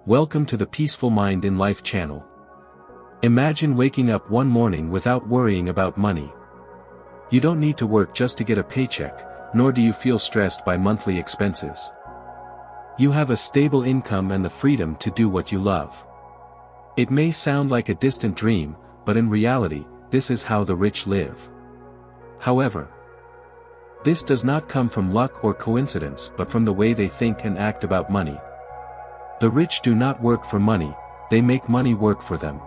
Welcome to the Peaceful Mind in Life channel. Imagine waking up one morning without worrying about money. You don't need to work just to get a paycheck, nor do you feel stressed by monthly expenses. You have a stable income and the freedom to do what you love. It may sound like a distant dream, but in reality, this is how the rich live. However, this does not come from luck or coincidence but from the way they think and act about money. The rich do not work for money, they make money work for them.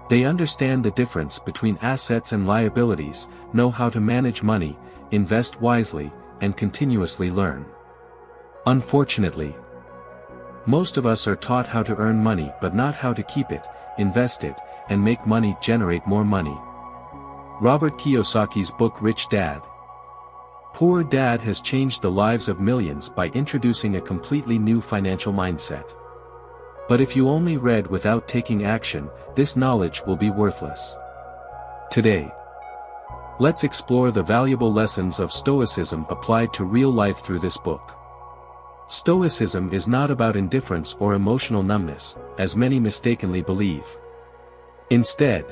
They understand the difference between assets and liabilities, know how to manage money, invest wisely, and continuously learn. Unfortunately, most of us are taught how to earn money but not how to keep it, invest it, and make money generate more money. Robert Kiyosaki's book Rich Dad, Poor Dad has changed the lives of millions by introducing a completely new financial mindset. But if you only read without taking action, this knowledge will be worthless. Today, let's explore the valuable lessons of Stoicism applied to real life through this book. Stoicism is not about indifference or emotional numbness, as many mistakenly believe. Instead,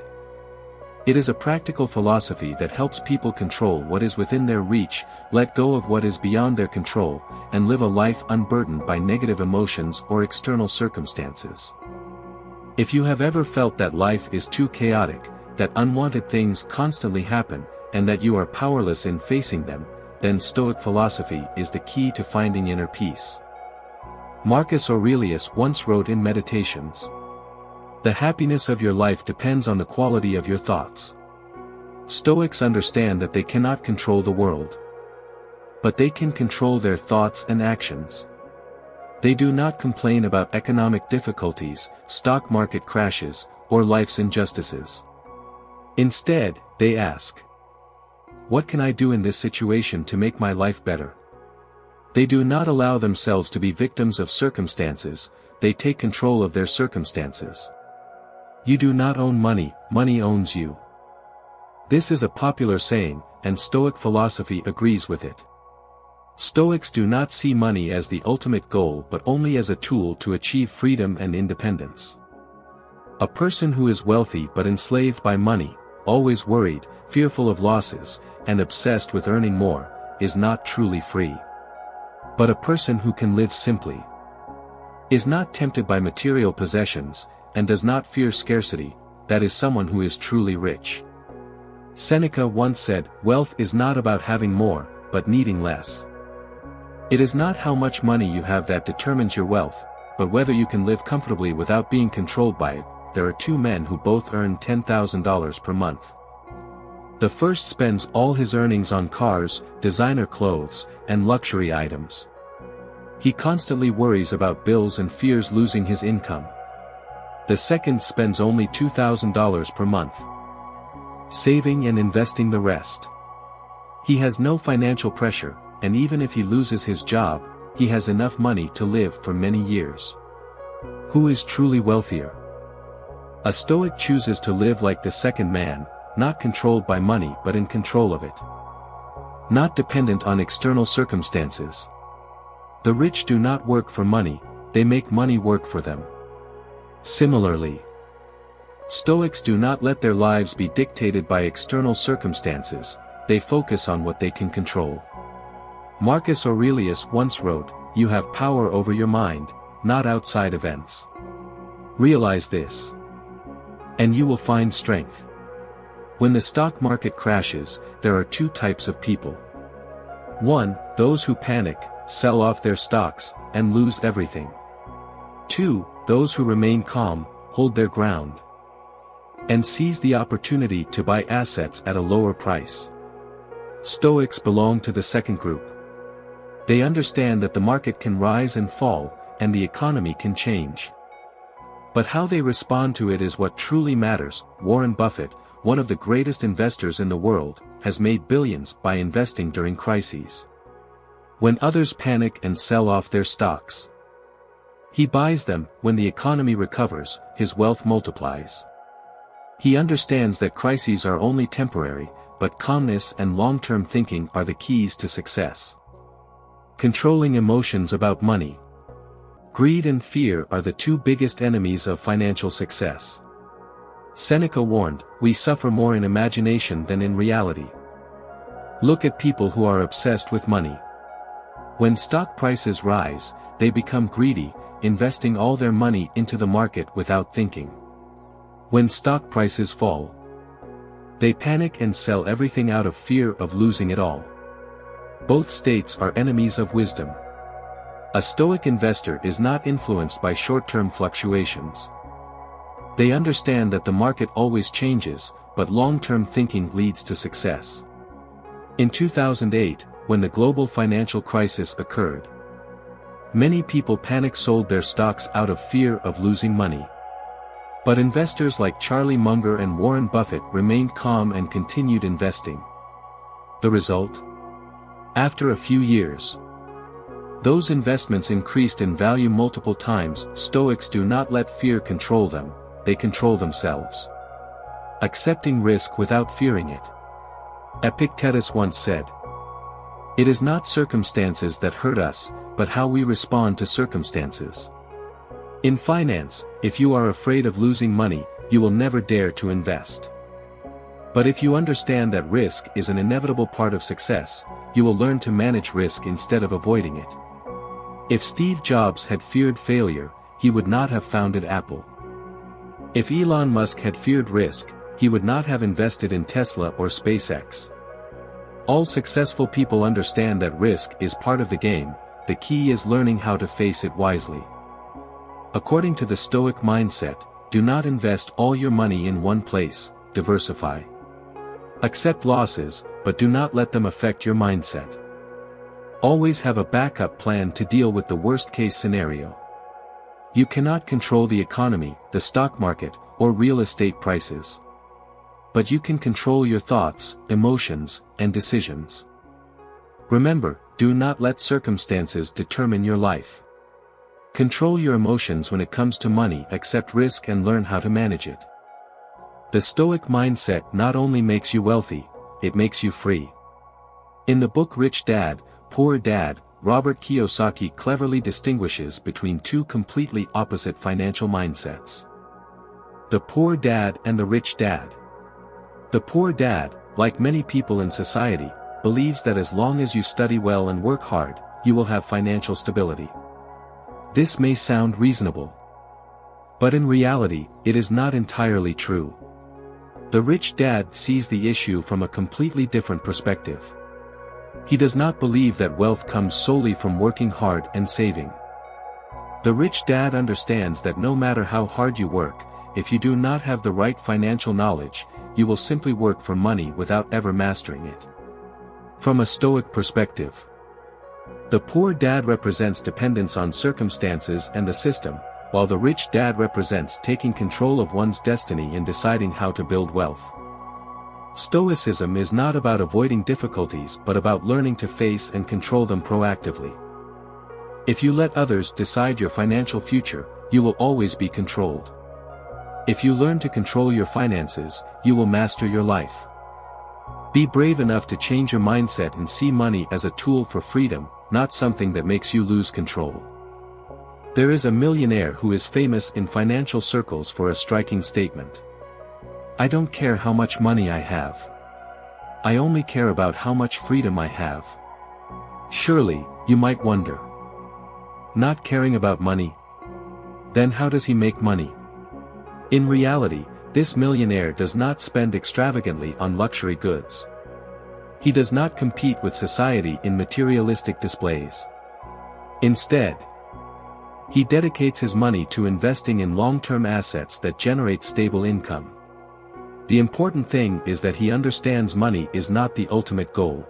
it is a practical philosophy that helps people control what is within their reach, let go of what is beyond their control, and live a life unburdened by negative emotions or external circumstances. If you have ever felt that life is too chaotic, that unwanted things constantly happen, and that you are powerless in facing them, then Stoic philosophy is the key to finding inner peace. Marcus Aurelius once wrote in Meditations, "The happiness of your life depends on the quality of your thoughts." Stoics understand that they cannot control the world, but they can control their thoughts and actions. They do not complain about economic difficulties, stock market crashes, or life's injustices. Instead, they ask, "What can I do in this situation to make my life better?" They do not allow themselves to be victims of circumstances, they take control of their circumstances. You do not own money, money owns you. This is a popular saying, and Stoic philosophy agrees with it. Stoics do not see money as the ultimate goal but only as a tool to achieve freedom and independence. A person who is wealthy but enslaved by money, always worried, fearful of losses, and obsessed with earning more, is not truly free. But a person who can live simply, is not tempted by material possessions, and does not fear scarcity, that is someone who is truly rich. Seneca once said, "Wealth is not about having more, but needing less." It is not how much money you have that determines your wealth, but whether you can live comfortably without being controlled by it. There are two men who both earn $10,000 per month. The first spends all his earnings on cars, designer clothes, and luxury items. He constantly worries about bills and fears losing his income. The second spends only $2,000 per month, saving and investing the rest. He has no financial pressure, and even if he loses his job, he has enough money to live for many years. Who is truly wealthier? A Stoic chooses to live like the second man, not controlled by money but in control of it. Not dependent on external circumstances. The rich do not work for money, they make money work for them. Similarly, Stoics do not let their lives be dictated by external circumstances, they focus on what they can control. Marcus Aurelius once wrote, "You have power over your mind, not outside events." Realize this, and you will find strength. When the stock market crashes, there are two types of people. 1. Those who panic, sell off their stocks, and lose everything. 2. Those who remain calm, hold their ground, and seize the opportunity to buy assets at a lower price. Stoics belong to the second group. They understand that the market can rise and fall, and the economy can change. But how they respond to it is what truly matters. Warren Buffett, one of the greatest investors in the world, has made billions by investing during crises. When others panic and sell off their stocks, he buys them. When the economy recovers, his wealth multiplies. He understands that crises are only temporary, but calmness and long-term thinking are the keys to success. Controlling emotions about money. Greed and fear are the two biggest enemies of financial success. Seneca warned, "We suffer more in imagination than in reality." Look at people who are obsessed with money. When stock prices rise, they become greedy, investing all their money into the market without thinking. When stock prices fall, they panic and sell everything out of fear of losing it all. Both states are enemies of wisdom. A Stoic investor is not influenced by short-term fluctuations. They understand that the market always changes, but long-term thinking leads to success. In 2008, when the global financial crisis occurred, many people panic-sold their stocks out of fear of losing money. But investors like Charlie Munger and Warren Buffett remained calm and continued investing. The result? After a few years, those investments increased in value multiple times. Stoics do not let fear control them, they control themselves. Accepting risk without fearing it. Epictetus once said, "It is not circumstances that hurt us, but how we respond to circumstances." In finance, if you are afraid of losing money, you will never dare to invest. But if you understand that risk is an inevitable part of success, you will learn to manage risk instead of avoiding it. If Steve Jobs had feared failure, he would not have founded Apple. If Elon Musk had feared risk, he would not have invested in Tesla or SpaceX. All successful people understand that risk is part of the game, the key is learning how to face it wisely. According to the Stoic mindset, do not invest all your money in one place, diversify. Accept losses, but do not let them affect your mindset. Always have a backup plan to deal with the worst-case scenario. You cannot control the economy, the stock market, or real estate prices. But you can control your thoughts, emotions, and decisions. Remember, do not let circumstances determine your life. Control your emotions when it comes to money, accept risk and learn how to manage it. The Stoic mindset not only makes you wealthy, it makes you free. In the book Rich Dad, Poor Dad, Robert Kiyosaki cleverly distinguishes between two completely opposite financial mindsets. The poor dad and the rich dad. The poor dad, like many people in society, believes that as long as you study well and work hard, you will have financial stability. This may sound reasonable. But in reality, it is not entirely true. The rich dad sees the issue from a completely different perspective. He does not believe that wealth comes solely from working hard and saving. The rich dad understands that no matter how hard you work, if you do not have the right financial knowledge, you will simply work for money without ever mastering it. From a Stoic perspective, the poor dad represents dependence on circumstances and the system, while the rich dad represents taking control of one's destiny and deciding how to build wealth. Stoicism is not about avoiding difficulties but about learning to face and control them proactively. If you let others decide your financial future, you will always be controlled. If you learn to control your finances, you will master your life. Be brave enough to change your mindset and see money as a tool for freedom, not something that makes you lose control. There is a millionaire who is famous in financial circles for a striking statement. "I don't care how much money I have. I only care about how much freedom I have." Surely, you might wonder. Not caring about money? Then how does he make money? In reality, this millionaire does not spend extravagantly on luxury goods. He does not compete with society in materialistic displays. Instead, he dedicates his money to investing in long-term assets that generate stable income. The important thing is that he understands money is not the ultimate goal.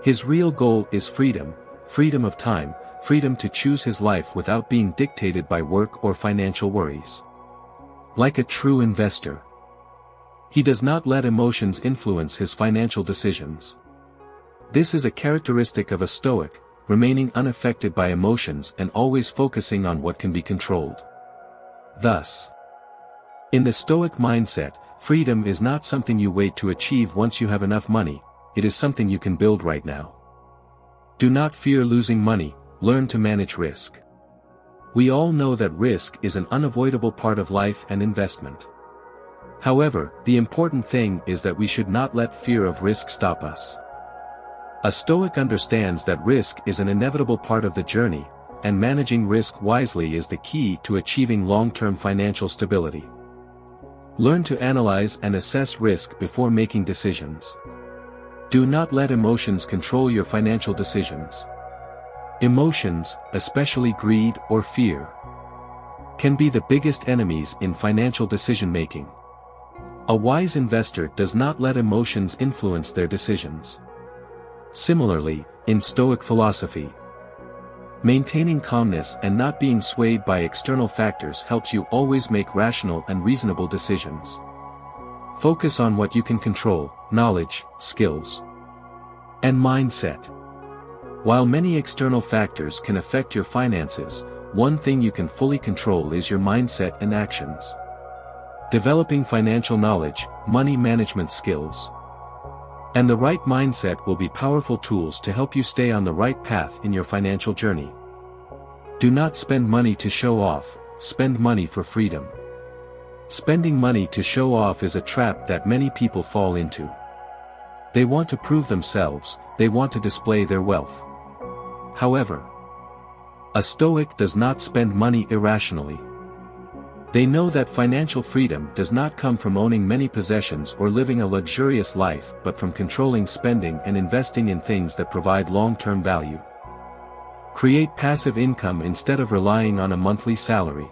His real goal is freedom, freedom of time, freedom to choose his life without being dictated by work or financial worries. Like a true investor, he does not let emotions influence his financial decisions. This is a characteristic of a Stoic, remaining unaffected by emotions and always focusing on what can be controlled. Thus, in the Stoic mindset, freedom is not something you wait to achieve once you have enough money, it is something you can build right now. Do not fear losing money, learn to manage risk. We all know that risk is an unavoidable part of life and investment. However, the important thing is that we should not let fear of risk stop us. A Stoic understands that risk is an inevitable part of the journey, and managing risk wisely is the key to achieving long-term financial stability. Learn to analyze and assess risk before making decisions. Do not let emotions control your financial decisions. Emotions, especially greed or fear, can be the biggest enemies in financial decision-making. A wise investor does not let emotions influence their decisions. Similarly, in Stoic philosophy, maintaining calmness and not being swayed by external factors helps you always make rational and reasonable decisions. Focus on what you can control: knowledge, skills, and mindset. While many external factors can affect your finances, one thing you can fully control is your mindset and actions. Developing financial knowledge, money management skills, and the right mindset will be powerful tools to help you stay on the right path in your financial journey. Do not spend money to show off, spend money for freedom. Spending money to show off is a trap that many people fall into. They want to prove themselves, they want to display their wealth. However, a Stoic does not spend money irrationally. They know that financial freedom does not come from owning many possessions or living a luxurious life but from controlling spending and investing in things that provide long-term value. Create passive income instead of relying on a monthly salary.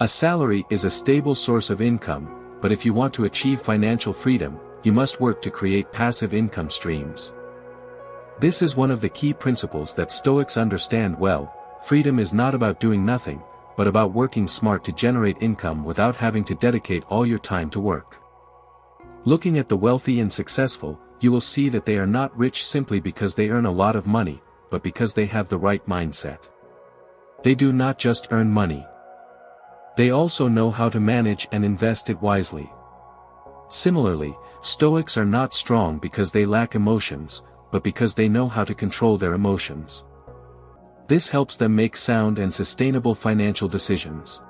A salary is a stable source of income, but if you want to achieve financial freedom, you must work to create passive income streams. This is one of the key principles that Stoics understand well. Freedom is not about doing nothing, but about working smart to generate income without having to dedicate all your time to work. Looking at the wealthy and successful, you will see that they are not rich simply because they earn a lot of money, but because they have the right mindset. They do not just earn money. They also know how to manage and invest it wisely. Similarly, Stoics are not strong because they lack emotions, but because they know how to control their emotions. This helps them make sound and sustainable financial decisions.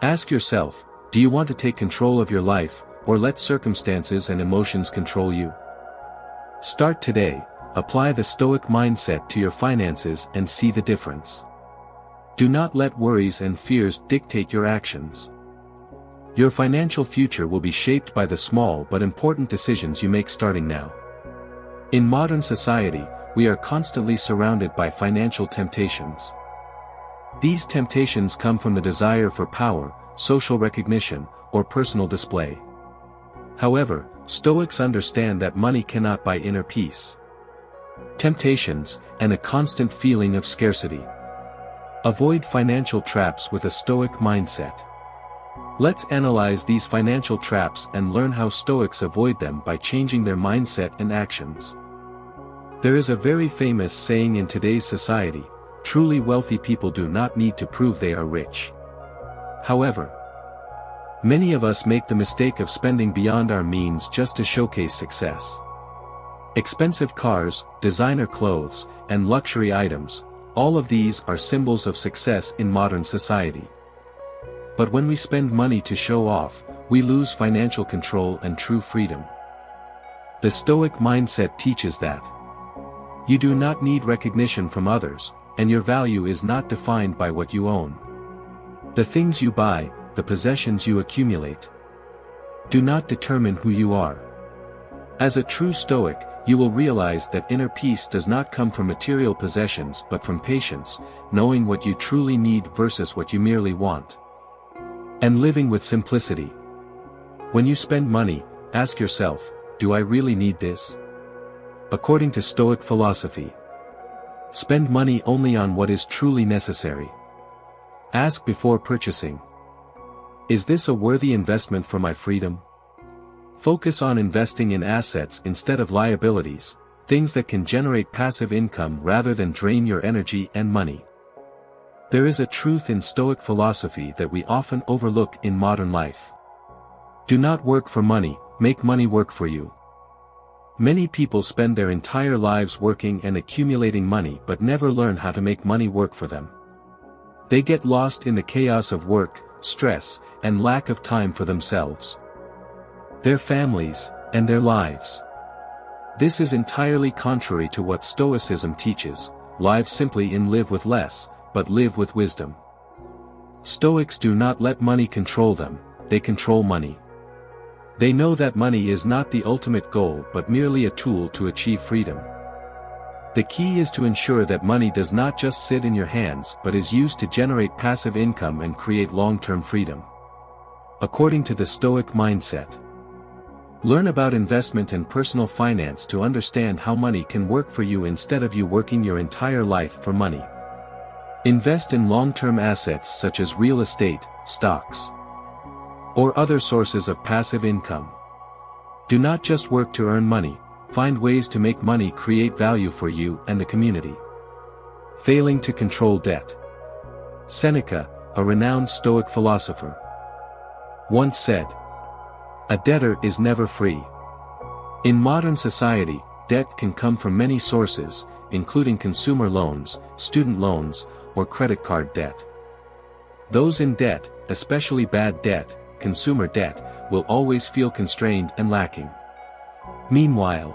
Ask yourself, do you want to take control of your life, or let circumstances and emotions control you? Start today, apply the Stoic mindset to your finances and see the difference. Do not let worries and fears dictate your actions. Your financial future will be shaped by the small but important decisions you make starting now. In modern society, we are constantly surrounded by financial temptations. These temptations come from the desire for power, social recognition, or personal display. However, Stoics understand that money cannot buy inner peace, temptations, and a constant feeling of scarcity. Avoid financial traps with a Stoic mindset. Let's analyze these financial traps and learn how Stoics avoid them by changing their mindset and actions. There is a very famous saying in today's society: truly wealthy people do not need to prove they are rich. However, many of us make the mistake of spending beyond our means just to showcase success. Expensive cars, designer clothes, and luxury items, all of these are symbols of success in modern society. But when we spend money to show off, we lose financial control and true freedom. The Stoic mindset teaches that you do not need recognition from others, and your value is not defined by what you own. The things you buy, the possessions you accumulate, do not determine who you are. As a true Stoic, you will realize that inner peace does not come from material possessions but from patience, knowing what you truly need versus what you merely want, and living with simplicity. When you spend money, ask yourself, do I really need this? According to Stoic philosophy, spend money only on what is truly necessary. Ask before purchasing, is this a worthy investment for my freedom? Focus on investing in assets instead of liabilities, things that can generate passive income rather than drain your energy and money. There is a truth in Stoic philosophy that we often overlook in modern life. Do not work for money, make money work for you. Many people spend their entire lives working and accumulating money but never learn how to make money work for them. They get lost in the chaos of work, stress, and lack of time for themselves, their families, and their lives. This is entirely contrary to what Stoicism teaches: live simply and live with less, but live with wisdom. Stoics do not let money control them, they control money. They know that money is not the ultimate goal but merely a tool to achieve freedom. The key is to ensure that money does not just sit in your hands but is used to generate passive income and create long-term freedom. According to the Stoic mindset, learn about investment and personal finance to understand how money can work for you instead of you working your entire life for money. Invest in long-term assets such as real estate, stocks, or other sources of passive income. Do not just work to earn money, find ways to make money create value for you and the community. Failing to control debt. Seneca, a renowned Stoic philosopher, once said, "A debtor is never free." In modern society, debt can come from many sources, including consumer loans, student loans, or credit card debt. Those in debt, especially bad debt, consumer debt, will always feel constrained and lacking. Meanwhile,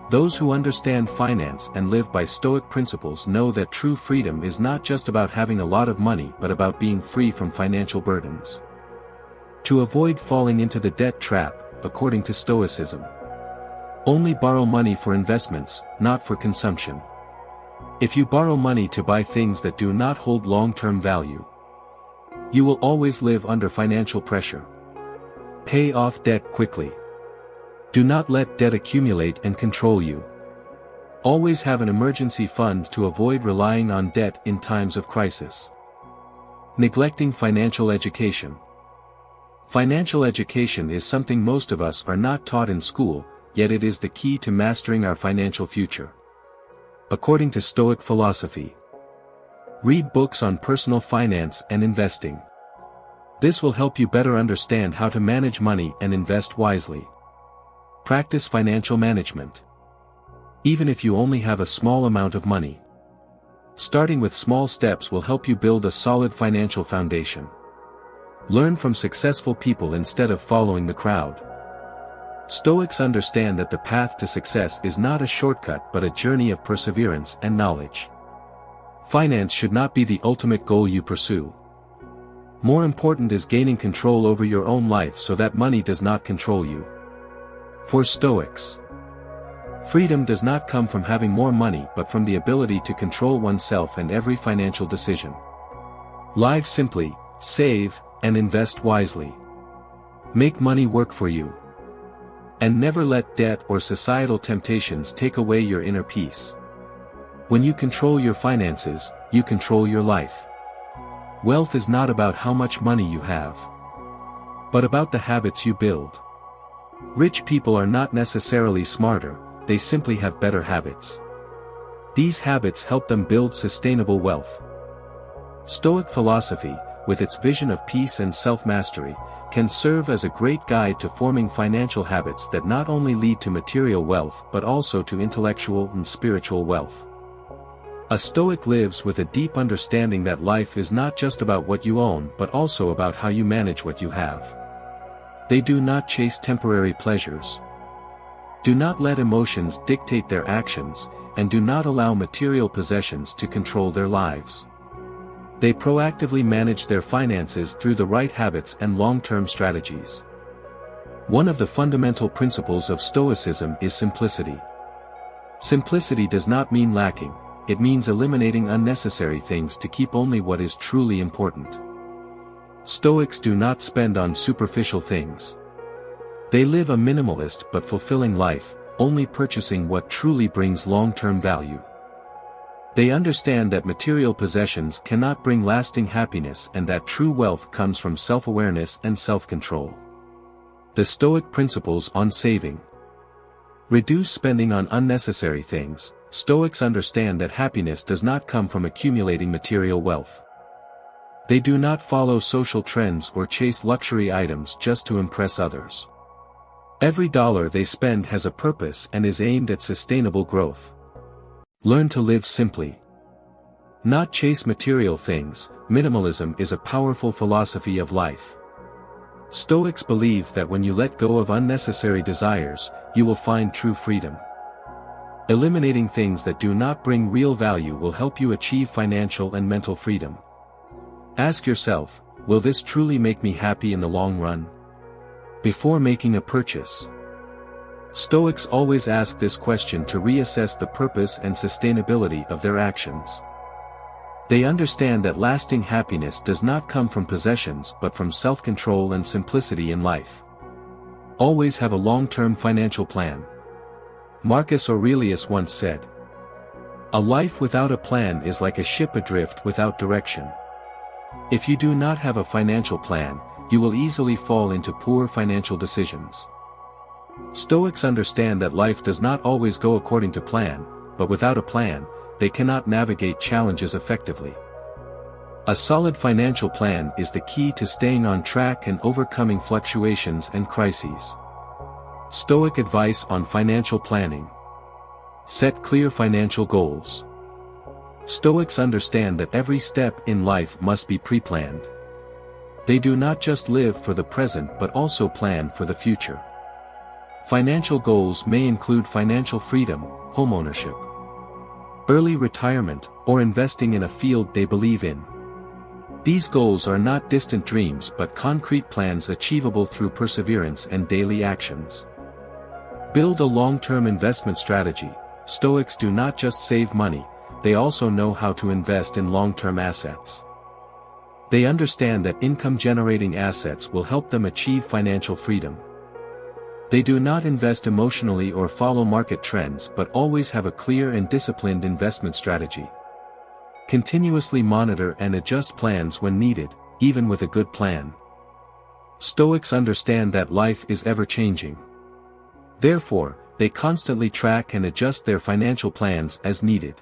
those who understand finance and live by Stoic principles know that true freedom is not just about having a lot of money but about being free from financial burdens. To avoid falling into the debt trap, according to Stoicism, only borrow money for investments, not for consumption. If you borrow money to buy things that do not hold long-term value, you will always live under financial pressure. Pay off debt quickly. Do not let debt accumulate and control you. Always have an emergency fund to avoid relying on debt in times of crisis. Neglecting financial education. Financial education is something most of us are not taught in school, yet it is the key to mastering our financial future. According to Stoic philosophy, read books on personal finance and investing. This will help you better understand how to manage money and invest wisely. Practice financial management. Even if you only have a small amount of money, starting with small steps will help you build a solid financial foundation. Learn from successful people instead of following the crowd. Stoics understand that the path to success is not a shortcut but a journey of perseverance and knowledge. Finance should not be the ultimate goal you pursue. More important is gaining control over your own life so that money does not control you. For Stoics, freedom does not come from having more money but from the ability to control oneself and every financial decision. Live simply, save, and invest wisely. Make money work for you. And never let debt or societal temptations take away your inner peace. When you control your finances, you control your life. Wealth is not about how much money you have, but about the habits you build. Rich people are not necessarily smarter, they simply have better habits. These habits help them build sustainable wealth. Stoic philosophy, with its vision of peace and self-mastery, can serve as a great guide to forming financial habits that not only lead to material wealth but also to intellectual and spiritual wealth. A Stoic lives with a deep understanding that life is not just about what you own but also about how you manage what you have. They do not chase temporary pleasures, do not let emotions dictate their actions, and do not allow material possessions to control their lives. They proactively manage their finances through the right habits and long-term strategies. One of the fundamental principles of Stoicism is simplicity. Simplicity does not mean lacking, it means eliminating unnecessary things to keep only what is truly important. Stoics do not spend on superficial things. They live a minimalist but fulfilling life, only purchasing what truly brings long-term value. They understand that material possessions cannot bring lasting happiness and that true wealth comes from self-awareness and self-control. The Stoic principles on saving. Reduce spending on unnecessary things. Stoics understand that happiness does not come from accumulating material wealth. They do not follow social trends or chase luxury items just to impress others. Every dollar they spend has a purpose and is aimed at sustainable growth. Learn to live simply. Not chase material things. Minimalism is a powerful philosophy of life. Stoics believe that when you let go of unnecessary desires, you will find true freedom. Eliminating things that do not bring real value will help you achieve financial and mental freedom. Ask yourself, will this truly make me happy in the long run? Before making a purchase. Stoics always ask this question to reassess the purpose and sustainability of their actions. They understand that lasting happiness does not come from possessions but from self-control and simplicity in life. Always have a long-term financial plan. Marcus Aurelius once said, "A life without a plan is like a ship adrift without direction." If you do not have a financial plan, you will easily fall into poor financial decisions. Stoics understand that life does not always go according to plan, but without a plan, they cannot navigate challenges effectively. A solid financial plan is the key to staying on track and overcoming fluctuations and crises. Stoic advice on financial planning. Set clear financial goals. Stoics understand that every step in life must be pre-planned. They do not just live for the present but also plan for the future. Financial goals may include financial freedom, homeownership, early retirement, or investing in a field they believe in. These goals are not distant dreams but concrete plans achievable through perseverance and daily actions. Build a long-term investment strategy. Stoics do not just save money, they also know how to invest in long-term assets. They understand that income-generating assets will help them achieve financial freedom. They do not invest emotionally or follow market trends but always have a clear and disciplined investment strategy. Continuously monitor and adjust plans when needed, even with a good plan. Stoics understand that life is ever-changing. Therefore, they constantly track and adjust their financial plans as needed.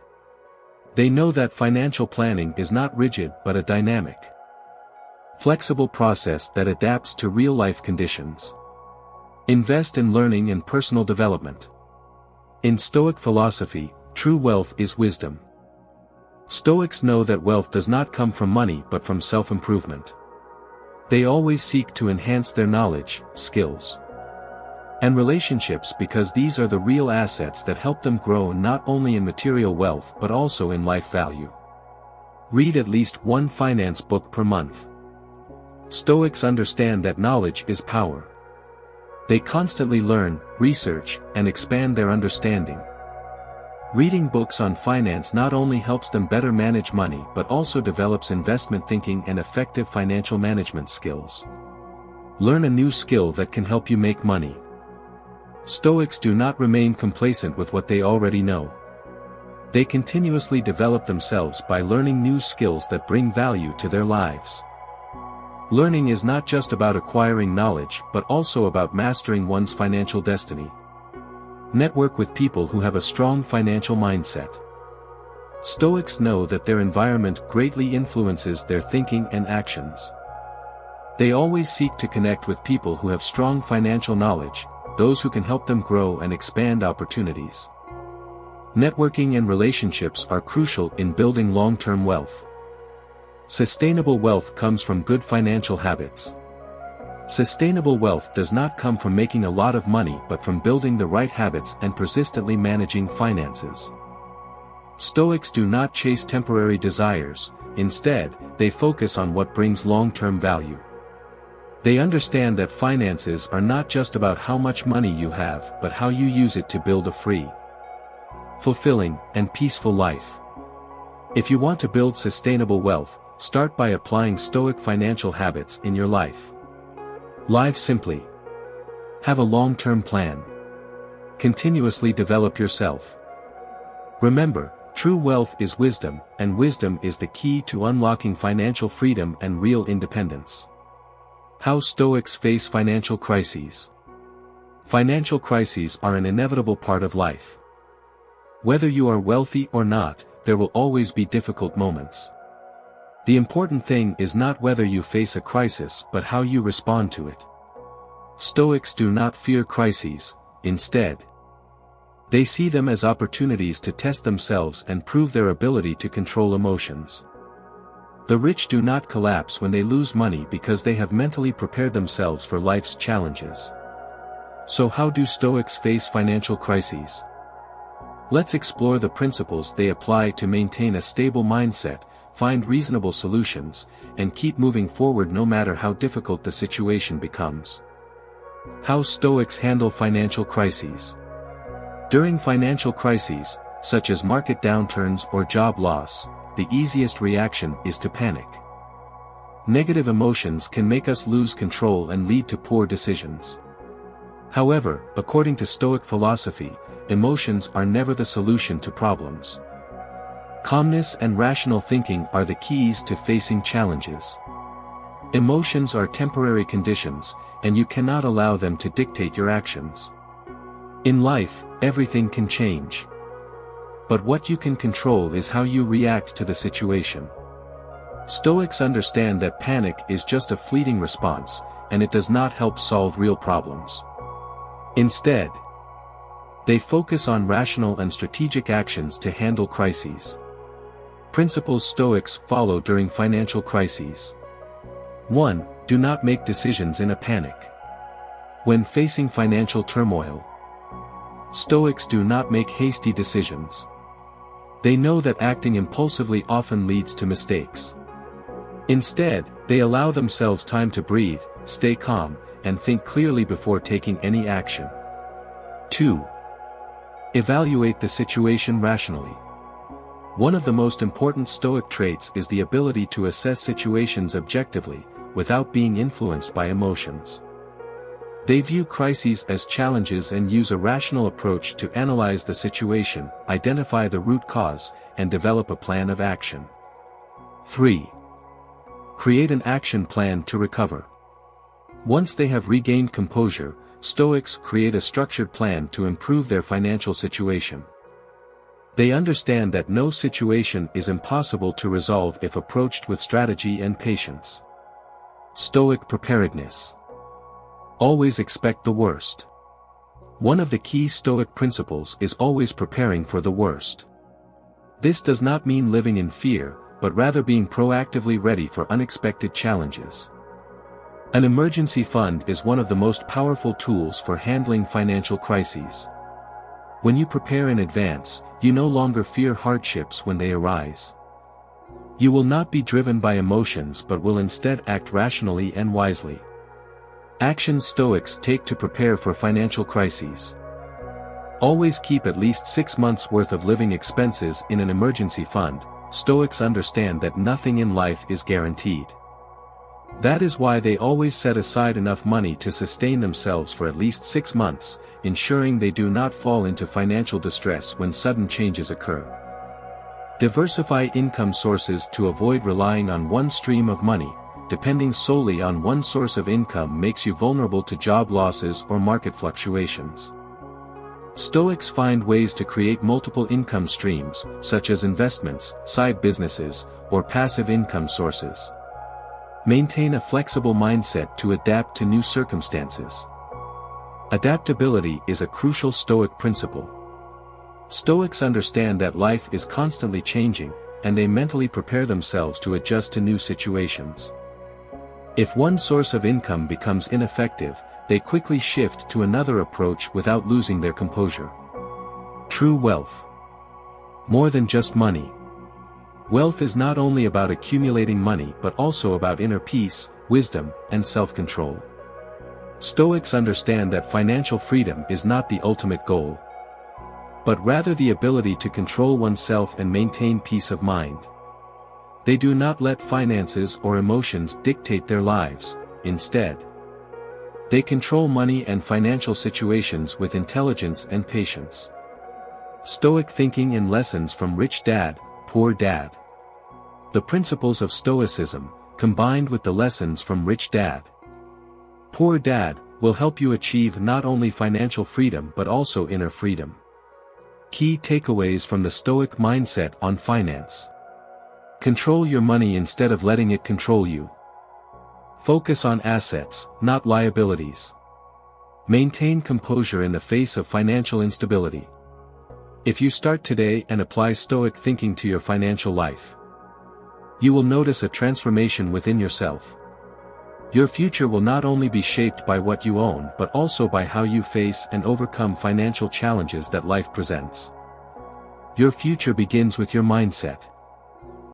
They know that financial planning is not rigid but a dynamic, flexible process that adapts to real-life conditions. Invest in learning and personal development. In Stoic philosophy, true wealth is wisdom. Stoics know that wealth does not come from money but from self-improvement. They always seek to enhance their knowledge, skills, and relationships because these are the real assets that help them grow not only in material wealth but also in life value. Read at least one finance book per month. Stoics understand that knowledge is power. They constantly learn, research, and expand their understanding. Reading books on finance not only helps them better manage money but also develops investment thinking and effective financial management skills. Learn a new skill that can help you make money. Stoics do not remain complacent with what they already know. They continuously develop themselves by learning new skills that bring value to their lives. Learning is not just about acquiring knowledge but also about mastering one's financial destiny. Network with people who have a strong financial mindset. Stoics know that their environment greatly influences their thinking and actions. They always seek to connect with people who have strong financial knowledge, those who can help them grow and expand opportunities. Networking and relationships are crucial in building long-term wealth. Sustainable wealth comes from good financial habits. Sustainable wealth does not come from making a lot of money but from building the right habits and persistently managing finances. Stoics do not chase temporary desires, instead, they focus on what brings long-term value. They understand that finances are not just about how much money you have but how you use it to build a free, fulfilling, and peaceful life. If you want to build sustainable wealth, start by applying Stoic financial habits in your life. Live simply. Have a long-term plan. Continuously develop yourself. Remember, true wealth is wisdom, and wisdom is the key to unlocking financial freedom and real independence. How Stoics face financial crises. Financial crises are an inevitable part of life. Whether you are wealthy or not, there will always be difficult moments. The important thing is not whether you face a crisis but how you respond to it. Stoics do not fear crises, instead, They see them as opportunities to test themselves and prove their ability to control emotions. The rich do not collapse when they lose money because they have mentally prepared themselves for life's challenges. So how do Stoics face financial crises? Let's explore the principles they apply to maintain a stable mindset, find reasonable solutions, and keep moving forward no matter how difficult the situation becomes. How Stoics handle financial crises. During financial crises, such as market downturns or job loss, the easiest reaction is to panic. Negative emotions can make us lose control and lead to poor decisions. However, according to Stoic philosophy, emotions are never the solution to problems. Calmness and rational thinking are the keys to facing challenges. Emotions are temporary conditions, and you cannot allow them to dictate your actions. In life, everything can change. But what you can control is how you react to the situation. Stoics understand that panic is just a fleeting response, and it does not help solve real problems. Instead, they focus on rational and strategic actions to handle crises. Principles Stoics follow during financial crises. 1. Do not make decisions in a panic. When facing financial turmoil, Stoics do not make hasty decisions. They know that acting impulsively often leads to mistakes. Instead, they allow themselves time to breathe, stay calm, and think clearly before taking any action. 2. Evaluate the situation rationally. One of the most important Stoic traits is the ability to assess situations objectively, without being influenced by emotions. They view crises as challenges and use a rational approach to analyze the situation, identify the root cause, and develop a plan of action. 3. Create an action plan to recover. Once they have regained composure, Stoics create a structured plan to improve their financial situation. They understand that no situation is impossible to resolve if approached with strategy and patience. Stoic preparedness. Always expect the worst. One of the key Stoic principles is always preparing for the worst. This does not mean living in fear, but rather being proactively ready for unexpected challenges. An emergency fund is one of the most powerful tools for handling financial crises. When you prepare in advance, you no longer fear hardships when they arise. You will not be driven by emotions but will instead act rationally and wisely. Actions Stoics take to prepare for financial crises. Always keep at least 6 months' worth of living expenses in an emergency fund. Stoics understand that nothing in life is guaranteed. That is why they always set aside enough money to sustain themselves for at least 6 months, ensuring they do not fall into financial distress when sudden changes occur. Diversify income sources to avoid relying on one stream of money. Depending solely on one source of income makes you vulnerable to job losses or market fluctuations. Stoics find ways to create multiple income streams, such as investments, side businesses, or passive income sources. Maintain a flexible mindset to adapt to new circumstances. Adaptability is a crucial Stoic principle. Stoics understand that life is constantly changing, and they mentally prepare themselves to adjust to new situations. If one source of income becomes ineffective, they quickly shift to another approach without losing their composure. True wealth. More than just money. Wealth is not only about accumulating money but also about inner peace, wisdom, and self-control. Stoics understand that financial freedom is not the ultimate goal, but rather the ability to control oneself and maintain peace of mind. They do not let finances or emotions dictate their lives. Instead, they control money and financial situations with intelligence and patience. Stoic thinking and lessons from Rich Dad, Poor Dad. The principles of Stoicism, combined with the lessons from Rich Dad, Poor Dad, will help you achieve not only financial freedom but also inner freedom. Key takeaways from the Stoic mindset on finance. Control your money instead of letting it control you. Focus on assets, not liabilities. Maintain composure in the face of financial instability. If you start today and apply Stoic thinking to your financial life, you will notice a transformation within yourself. Your future will not only be shaped by what you own but also by how you face and overcome financial challenges that life presents. Your future begins with your mindset.